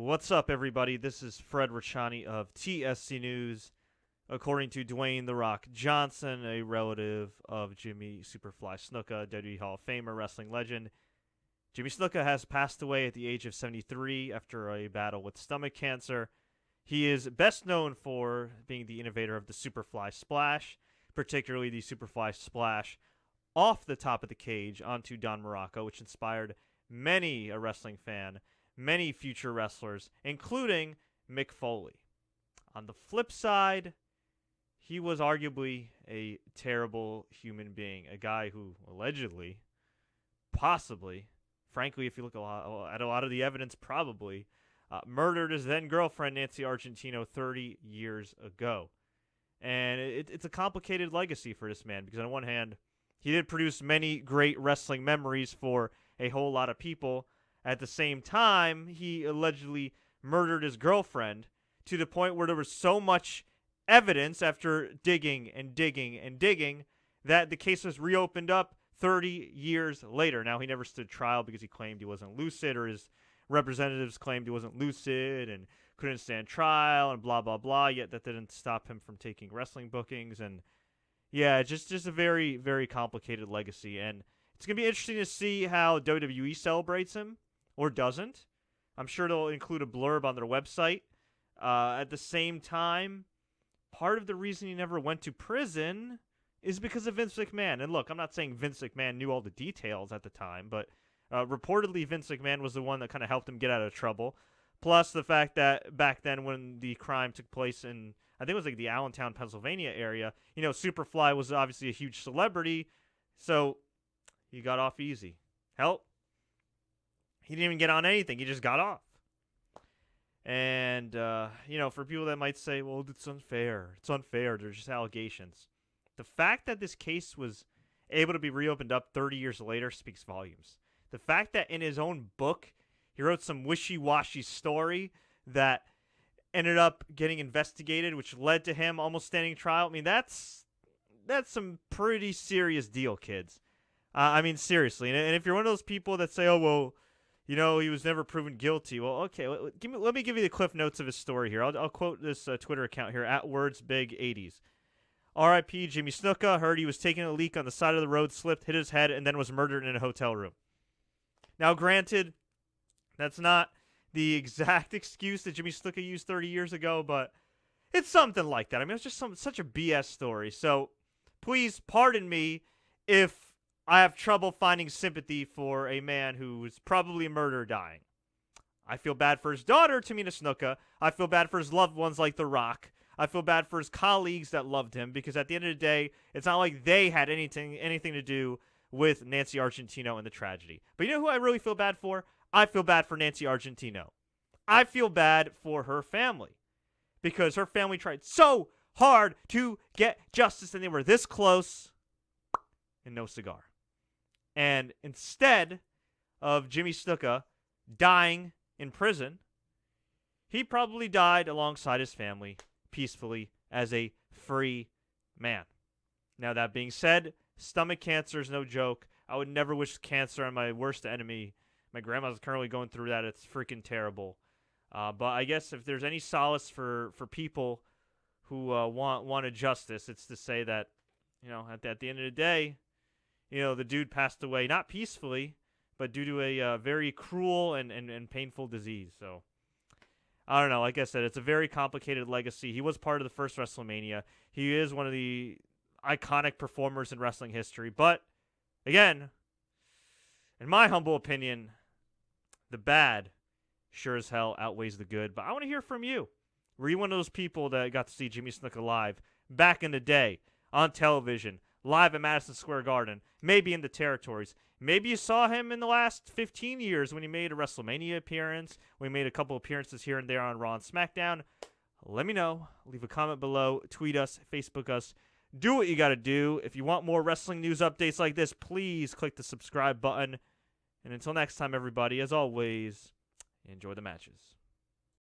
What's up, everybody? This is Fred Richani of TSC News. According to Dwayne "The Rock" Johnson, a relative of Jimmy Superfly Snuka, WWE Hall of Famer, wrestling legend, Jimmy Snuka has passed away at the age of 73 after a battle with stomach cancer. He is best known for being the innovator of the Superfly Splash, particularly the Superfly Splash off the top of the cage onto Don Morocco, which inspired many a wrestling fan, many future wrestlers, including Mick Foley. On the flip side, he was arguably a terrible human being, a guy who allegedly, possibly, frankly, if you look at a lot of the evidence, probably, murdered his then-girlfriend, Nancy Argentino, 30 years ago. And it's a complicated legacy for this man, because on one hand, he did produce many great wrestling memories for a whole lot of people. At the same time, he allegedly murdered his girlfriend to the point where there was so much evidence after digging and digging and digging that the case was reopened up 30 years later. Now, he never stood trial because he claimed he wasn't lucid, or his representatives claimed he wasn't lucid and couldn't stand trial and blah, blah, blah, yet that didn't stop him from taking wrestling bookings. And yeah, just a very, very complicated legacy. And it's going to be interesting to see how WWE celebrates him or doesn't. I'm sure they'll include a blurb on their website. At the same time, part of the reason he never went to prison is because of Vince McMahon. And look, I'm not saying Vince McMahon knew all the details at the time, but reportedly Vince McMahon was the one that kind of helped him get out of trouble. Plus the fact that back then when the crime took place in, I think it was like the Allentown, Pennsylvania area, you know, Superfly was obviously a huge celebrity, so he got off easy. Hell, he didn't even get on anything. He just got off. And, you know, for people that might say, well, it's unfair. It's unfair. They're just allegations. The fact that this case was able to be reopened up 30 years later speaks volumes. The fact that in his own book, he wrote some wishy-washy story that ended up getting investigated, which led to him almost standing trial. I mean, that's some pretty serious deal, kids. I mean, seriously. And if you're one of those people that say, oh, well, you know, he was never proven guilty. Well, okay, let me give you the cliff notes of his story here. I'll quote this Twitter account here, @WordsBig80s. R.I.P. Jimmy Snuka, heard he was taking a leak on the side of the road, slipped, hit his head, and then was murdered in a hotel room. Now, granted, that's not the exact excuse that Jimmy Snuka used 30 years ago, but it's something like that. I mean, it's just such a BS story. So please pardon me if I have trouble finding sympathy for a man who was probably murdered or dying. I feel bad for his daughter, Tamina Snuka. I feel bad for his loved ones like The Rock. I feel bad for his colleagues that loved him, because at the end of the day, it's not like they had anything to do with Nancy Argentino and the tragedy. But you know who I really feel bad for? I feel bad for Nancy Argentino. I feel bad for her family, because her family tried so hard to get justice, and they were this close, and no cigar. And instead of Jimmy Snuka dying in prison, he probably died alongside his family peacefully as a free man. Now, that being said, stomach cancer is no joke. I would never wish cancer on my worst enemy. My grandma's currently going through that. It's freaking terrible. But I guess if there's any solace for people who wanted justice, it's to say that, you know, at the end of the day, you know, the dude passed away, not peacefully, but due to a very cruel and painful disease. So, I don't know. Like I said, it's a very complicated legacy. He was part of the first WrestleMania. He is one of the iconic performers in wrestling history. But, again, in my humble opinion, the bad sure as hell outweighs the good. But I want to hear from you. Were you one of those people that got to see Jimmy Snuka live back in the day on television, live at Madison Square Garden, maybe in the territories? Maybe you saw him in the last 15 years when he made a WrestleMania appearance, when he made a couple appearances here and there on Raw and SmackDown. Let me know. Leave a comment below. Tweet us. Facebook us. Do what you got to do. If you want more wrestling news updates like this, please click the subscribe button. And until next time, everybody, as always, enjoy the matches.